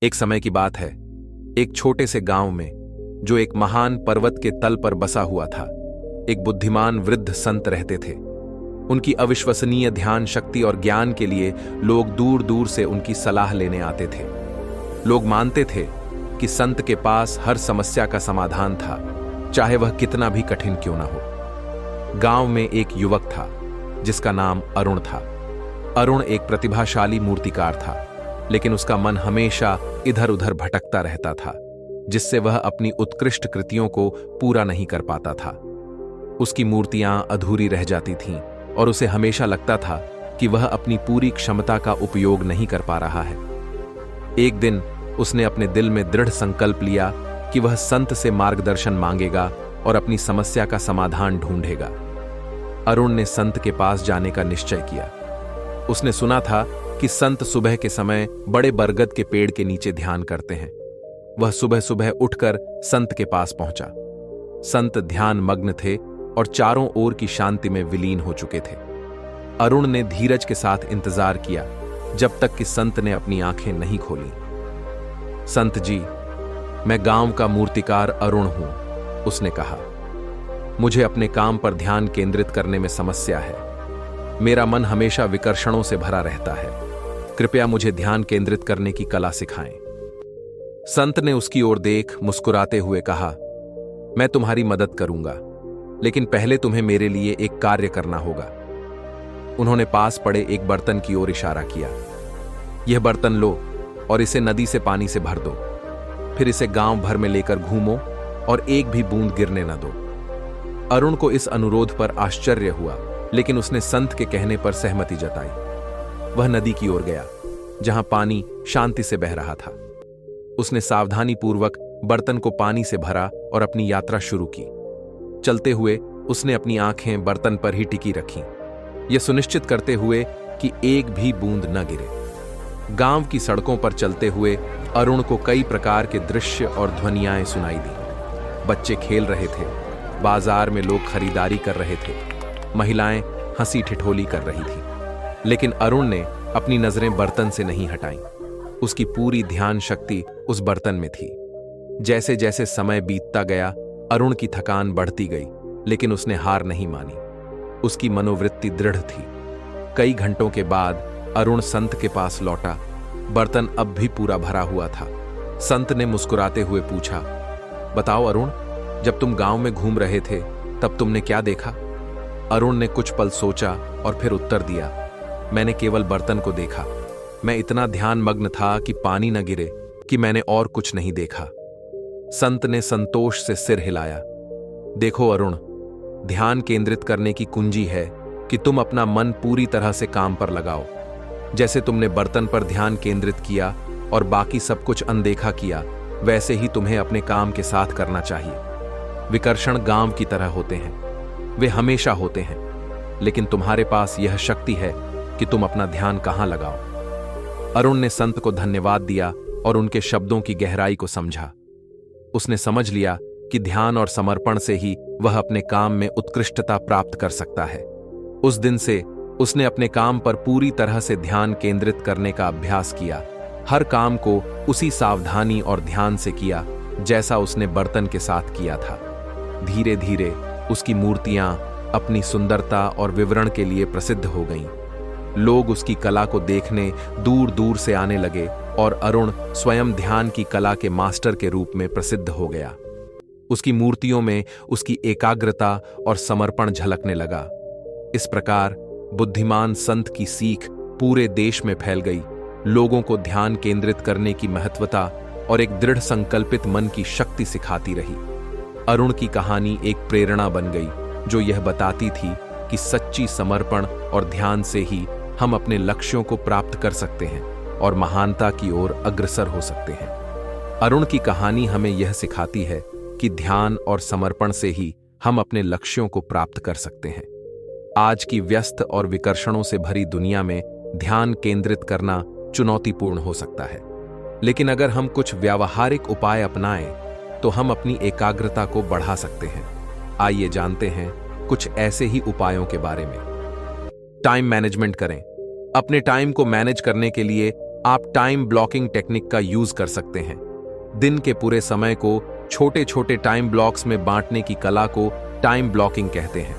एक समय की बात है, एक छोटे से गांव में, जो एक महान पर्वत के तल पर बसा हुआ था, एक बुद्धिमान वृद्ध संत रहते थे। उनकी अविश्वसनीय ध्यान शक्ति और ज्ञान के लिए लोग दूर दूर से उनकी सलाह लेने आते थे। लोग मानते थे कि संत के पास हर समस्या का समाधान था, चाहे वह कितना भी कठिन क्यों ना हो। गांव में एक युवक था जिसका नाम अरुण था। अरुण एक प्रतिभाशाली मूर्तिकार था, लेकिन उसका मन हमेशा इधर उधर भटकता रहता था, जिससे वह अपनी उत्कृष्ट कृतियों को पूरा नहीं कर पाता था। उसकी मूर्तियां अधूरी रह जाती थीं और उसे हमेशा लगता था कि वह अपनी पूरी क्षमता का उपयोग नहीं कर पा रहा है। एक दिन उसने अपने दिल में दृढ़ संकल्प लिया कि वह संत से मार्गदर्शन मांगेगा और अपनी समस्या का समाधान ढूंढेगा। अरुण ने संत के पास जाने का निश्चय किया। उसने सुना था कि संत सुबह के समय बड़े बरगद के पेड़ के नीचे ध्यान करते हैं। वह सुबह सुबह उठकर संत के पास पहुंचा। संत ध्यान मग्न थे और चारों ओर की शांति में विलीन हो चुके थे। अरुण ने धीरज के साथ इंतजार किया, जब तक कि संत ने अपनी आंखें नहीं खोली। संत जी, मैं गांव का मूर्तिकार अरुण हूं, उसने कहा। मुझे अपने काम पर ध्यान केंद्रित करने में समस्या है। मेरा मन हमेशा विकर्षणों से भरा रहता है। कृपया मुझे ध्यान केंद्रित करने की कला सिखाएं। संत ने उसकी ओर देख मुस्कुराते हुए कहा, मैं तुम्हारी मदद करूंगा, लेकिन पहले तुम्हें मेरे लिए एक कार्य करना होगा। उन्होंने पास पड़े एक बर्तन की ओर इशारा किया। यह बर्तन लो और इसे नदी से पानी से भर दो। फिर इसे गांव भर में लेकर घूमो और एक भी बूंद गिरने न दो। अरुण को इस अनुरोध पर आश्चर्य हुआ, लेकिन उसने संत के कहने पर सहमति जताई। वह नदी की ओर गया, जहां पानी शांति से बह रहा था। उसने सावधानी पूर्वक बर्तन को पानी से भरा और अपनी यात्रा शुरू की। चलते हुए उसने अपनी आंखें बर्तन पर ही टिकी रखीं, यह सुनिश्चित करते हुए कि एक भी बूंद न गिरे। गांव की सड़कों पर चलते हुए अरुण को कई प्रकार के दृश्य और ध्वनियाएं सुनाई दी। बच्चे खेल रहे थे, बाजार में लोग खरीदारी कर रहे थे, महिलाएं हंसी ठिठोली कर रही थीं। लेकिन अरुण ने अपनी नजरें बर्तन से नहीं हटाईं। उसकी पूरी ध्यान शक्ति उस बर्तन में थी। जैसे जैसे समय बीतता गया, अरुण की थकान बढ़ती गई, लेकिन उसने हार नहीं मानी। उसकी मनोवृत्ति दृढ़ थी। कई घंटों के बाद अरुण संत के पास लौटा। बर्तन अब भी पूरा भरा हुआ था। संत ने मुस्कुराते हुए पूछा, बताओ अरुण, जब तुम गांव में घूम रहे थे तब तुमने क्या देखा? अरुण ने कुछ पल सोचा और फिर उत्तर दिया, मैंने केवल बर्तन को देखा। मैं इतना ध्यान मग्न था कि पानी न गिरे कि मैंने और कुछ नहीं देखा। संत ने संतोष से सिर हिलाया। देखो अरुण, ध्यान केंद्रित करने की कुंजी है कि तुम अपना मन पूरी तरह से काम पर लगाओ। जैसे तुमने बर्तन पर ध्यान केंद्रित किया और बाकी सब कुछ अनदेखा किया, वैसे ही तुम्हें अपने काम के साथ करना चाहिए। विकर्षण गांव की तरह होते हैं, वे हमेशा होते हैं, लेकिन तुम्हारे पास यह शक्ति है कि तुम अपना ध्यान कहां लगाओ। अरुण ने संत को धन्यवाद दिया और उनके शब्दों की गहराई को समझा। उसने समझ लिया कि ध्यान और समर्पण से ही वह अपने काम में उत्कृष्टता प्राप्त कर सकता है। उस दिन से उसने अपने काम पर पूरी तरह से ध्यान केंद्रित करने का अभ्यास किया। हर काम को उसी सावधानी और ध्यान से किया जैसा उसने बर्तन के साथ किया था। धीरे धीरे उसकी मूर्तियां अपनी सुंदरता और विवरण के लिए प्रसिद्ध हो गईं। लोग उसकी कला को देखने दूर दूर से आने लगे और अरुण स्वयं ध्यान की कला के मास्टर के रूप में प्रसिद्ध हो गया। उसकी मूर्तियों में उसकी एकाग्रता और समर्पण झलकने लगा। इस प्रकार बुद्धिमान संत की सीख पूरे देश में फैल गई। लोगों को ध्यान केंद्रित करने की महत्वता और एक दृढ़ संकल्पित मन की शक्ति सिखाती रही। अरुण की कहानी एक प्रेरणा बन गई, जो यह बताती थी कि सच्ची समर्पण और ध्यान से ही हम अपने लक्ष्यों को प्राप्त कर सकते हैं और महानता की ओर अग्रसर हो सकते हैं। अरुण की कहानी हमें यह सिखाती है कि ध्यान और समर्पण से ही हम अपने लक्ष्यों को प्राप्त कर सकते हैं। आज की व्यस्त और विकर्षणों से भरी दुनिया में ध्यान केंद्रित करना चुनौतीपूर्ण हो सकता है, लेकिन अगर हम कुछ व्यावहारिक उपाय अपनाएं तो हम अपनी एकाग्रता को बढ़ा सकते हैं। आइए जानते हैं कुछ ऐसे ही उपायों के बारे में। टाइम मैनेजमेंट करें। अपने टाइम को मैनेज करने के लिए आप टाइम ब्लॉकिंग टेक्निक का यूज कर सकते हैं। दिन के पूरे समय को छोटे छोटे टाइम ब्लॉक्स में बांटने की कला को टाइम ब्लॉकिंग कहते हैं।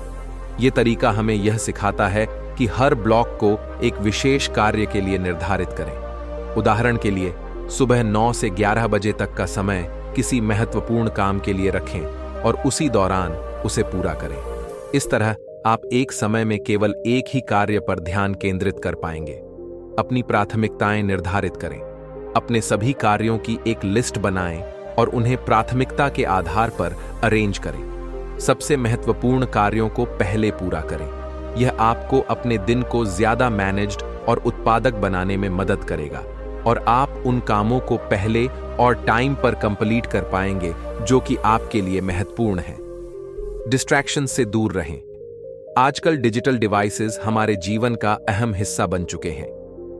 यह तरीका हमें यह सिखाता है कि हर ब्लॉक को एक विशेष कार्य के लिए निर्धारित करें। उदाहरण के लिए, सुबह 9 से 11 बजे तक का समय किसी महत्वपूर्ण काम के लिए रखें और उसी दौरान उसे पूरा करें। इस तरह आप एक समय में केवल एक ही कार्य पर ध्यान केंद्रित कर पाएंगे। अपनी प्राथमिकताएं निर्धारित करें। अपने सभी कार्यों की एक लिस्ट बनाएं और उन्हें प्राथमिकता के आधार पर अरेंज करें। सबसे महत्वपूर्ण कार्यों को पहले पूरा करें। यह आपको अपने दिन को ज्यादा मैनेज्ड और उत्पादक बनाने में मदद करेगा और आप उन कामों को पहले और टाइम पर कंप्लीट कर पाएंगे जो कि आपके लिए महत्वपूर्ण है। डिस्ट्रैक्शन से दूर रहें। आजकल डिजिटल डिवाइसेस हमारे जीवन का अहम हिस्सा बन चुके हैं,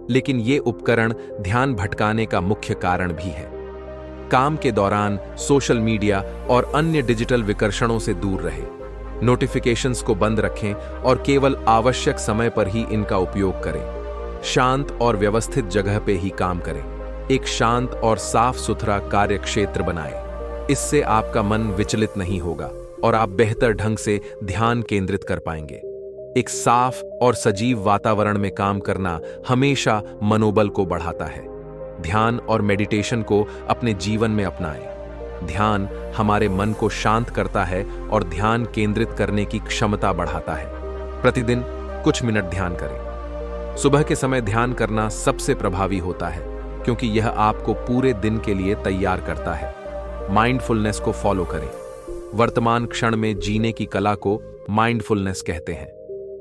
लेकिन ये उपकरण ध्यान भटकाने का मुख्य कारण भी है। काम के दौरान सोशल मीडिया और अन्य डिजिटल विकर्षणों से दूर रहें। नोटिफिकेशंस को बंद रखें और केवल आवश्यक समय पर ही इनका उपयोग करें। शांत और व्यवस्थित जगह पे ही काम करें। एक शांत और साफ सुथरा कार्य क्षेत्र बनाएं। इससे आपका मन विचलित नहीं होगा और आप बेहतर ढंग से ध्यान केंद्रित कर पाएंगे। एक साफ और सजीव वातावरण में काम करना हमेशा मनोबल को बढ़ाता है। ध्यान और मेडिटेशन को अपने जीवन में अपनाएं। ध्यान हमारे मन को शांत करता है और ध्यान केंद्रित करने की क्षमता बढ़ाता है। प्रतिदिन कुछ मिनट ध्यान करें। सुबह के समय ध्यान करना सबसे प्रभावी होता है क्योंकि यह आपको पूरे दिन के लिए तैयार करता है। माइंडफुलनेस को फॉलो करें। वर्तमान क्षण में जीने की कला को माइंडफुलनेस कहते हैं।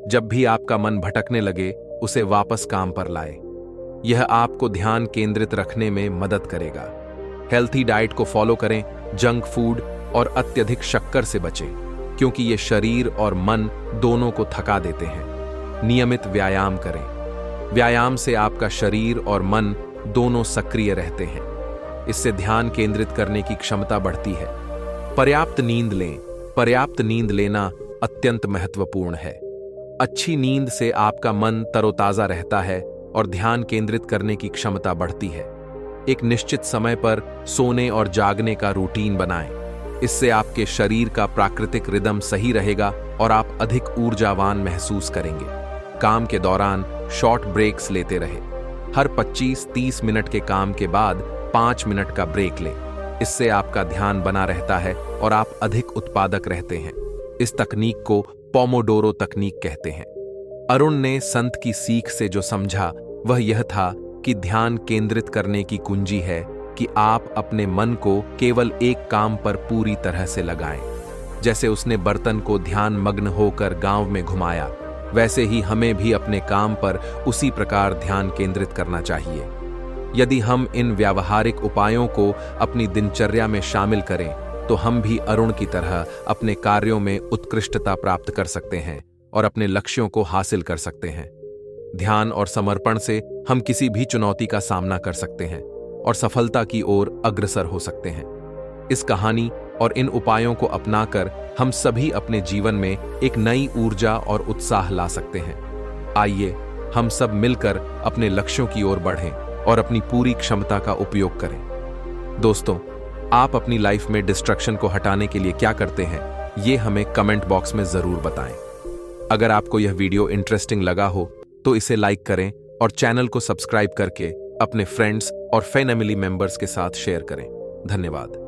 जब भी आपका मन भटकने लगे, उसे वापस काम पर लाएं। यह आपको ध्यान केंद्रित रखने में मदद करेगा। हेल्थी डाइट को फॉलो करें। जंक फूड और अत्यधिक शक्कर से बचें क्योंकि ये शरीर और मन दोनों को थका देते हैं। नियमित व्यायाम करें। व्यायाम से आपका शरीर और मन दोनों सक्रिय रहते हैं। इससे ध्यान केंद्रित करने की क्षमता बढ़ती है। पर्याप्त नींद लें। पर्याप्त नींद लेना अत्यंत महत्वपूर्ण है। अच्छी नींद से आपका मन तरोताजा रहता है और ध्यान केंद्रित करने की क्षमता बढ़ती है। एक निश्चित समय पर सोने और जागने का रूटीन बनाएं। इससे आपके शरीर का प्राकृतिक रिदम सही रहेगा और आप अधिक ऊर्जावान महसूस करेंगे। काम के दौरान शॉर्ट ब्रेक्स लेते रहें। हर 25-30 मिनट के काम के बाद 5 मिनट का ब्रेक लें। इससे आपका ध्यान बना रहता है और आप अधिक उत्पादक रहते हैं। इस तकनीक को पोमोडोरो तकनीक कहते हैं। अरुण ने संत की सीख से जो समझा वह यह था कि ध्यान केंद्रित करने की कुंजी है कि आप अपने मन को केवल एक काम पर पूरी तरह से लगाएं। जैसे उसने बर्तन को ध्यान मग्न होकर गांव में घुमाया, वैसे ही हमें भी अपने काम पर उसी प्रकार ध्यान केंद्रित करना चाहिए। यदि हम इन व्यावहारिक उपायों को अपनी दिनचर्या में शामिल करें तो हम भी अरुण की तरह अपने कार्यों में उत्कृष्टता प्राप्त कर सकते हैं और अपने लक्ष्यों को हासिल कर सकते हैं। ध्यान और समर्पण से हम किसी भी चुनौती का सामना कर सकते हैं और सफलता की ओर अग्रसर हो सकते हैं। इस कहानी और इन उपायों को अपनाकर हम सभी अपने जीवन में एक नई ऊर्जा और उत्साह ला सकते हैं। आइए हम सब मिलकर अपने लक्ष्यों की ओर बढ़ें और अपनी पूरी क्षमता का उपयोग करें। दोस्तों, आप अपनी लाइफ में डिस्ट्रैक्शन को हटाने के लिए क्या करते हैं, ये हमें कमेंट बॉक्स में जरूर बताएं। अगर आपको यह वीडियो इंटरेस्टिंग लगा हो तो इसे लाइक करें और चैनल को सब्सक्राइब करके अपने फ्रेंड्स और फैमिली मेंबर्स के साथ शेयर करें। धन्यवाद।